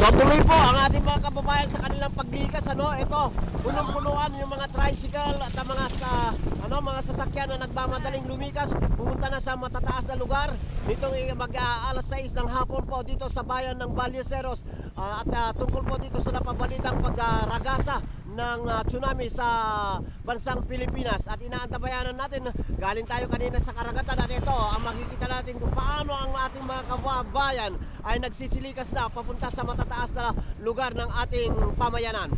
Patuloy po ang ating mga kababayan sa kanilang paglikas. Ito, punong-punuan yung mga tricycle at ang mga sasakyan na nagmamadaling lumikas. Pumunta na sa matataas na lugar. Nitong alas 6 ng hapon po dito sa bayan ng Ballesteros. Tungkol po dito sa napabalitang pagragasa ng tsunami sa bansang Pilipinas. At inaantabayanan natin, galing tayo kanina sa karagatan, at ito ang makikita natin kung paano ang ating mga kababayan ay nagsisilikas na papunta sa matataas na lugar ng ating pamayanan.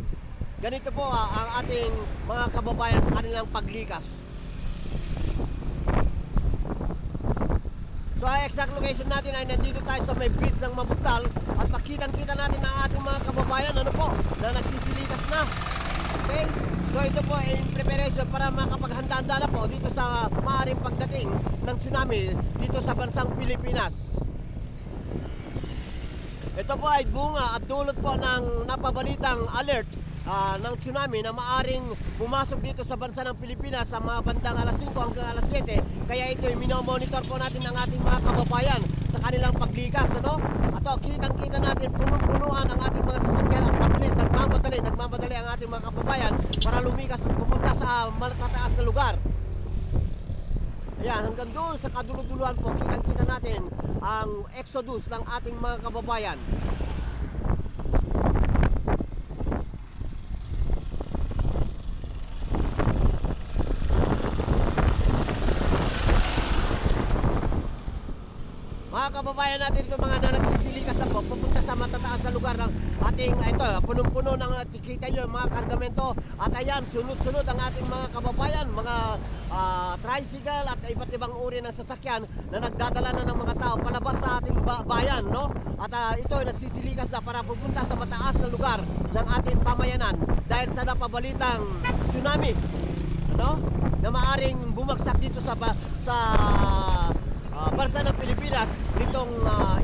Ganito po ang ating mga kababayan sa kanilang paglikas. So ang exact location natin ay nandito tayo sa may beach ng Mabuttal, at makitang-kita natin ang ating mga kababayan na nagsisilikas na. Okay? So ito po ay preparation para makapaghanda-handa na po dito sa maaaring pagdating ng tsunami dito sa bansang Pilipinas. Ito po ay bunga at dulot po ng napabalitang alert ng tsunami na maaring pumasok dito sa bansa ng Pilipinas sa mga bandang alas 5 hanggang alas 7. Kaya ito ay minomonitor po natin ng ating mga kababayan sa kanilang paglikas. At kitang-kita natin punong-punuan ang ating mga sasakyan at pabilis, nagmamadali ang ating mga kababayan para lumikas at pumunta sa matataas na lugar. Ayan, hanggang doon sa kaduluduluhan po, kitang-kita natin ang exodus ng ating mga kababayan. Mga kababayan natin, ito mga nagsisilikas na po pupunta sa matataas na lugar ng ating ito, punong-puno ng kita nyo mga kargamento. At ayan, sunod-sunod ang ating mga kababayan, mga tricycle at iba't ibang uri ng sasakyan na nagdadala na ng mga tao palabas sa ating bayan, At ito nagsisilikas na para pupunta sa mataas na lugar ng ating pamayanan dahil sa napabalitang tsunami, na maaring bumagsak dito sa bansa ng Pilipinas nitong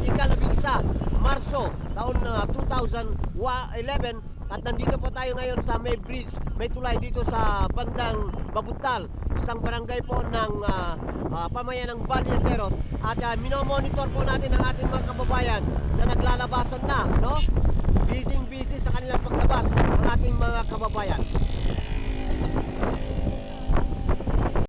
ika-11 Marso taon 2011. At nandito po tayo ngayon sa may bridge, may tulay dito sa bandang Mabuttal, isang barangay po ng pamayanan ng Ballesteros. At minomonitor po natin ang ating mga kababayan na naglalabasan na, Busy sa kanilang paglabas ang ating mga kababayan.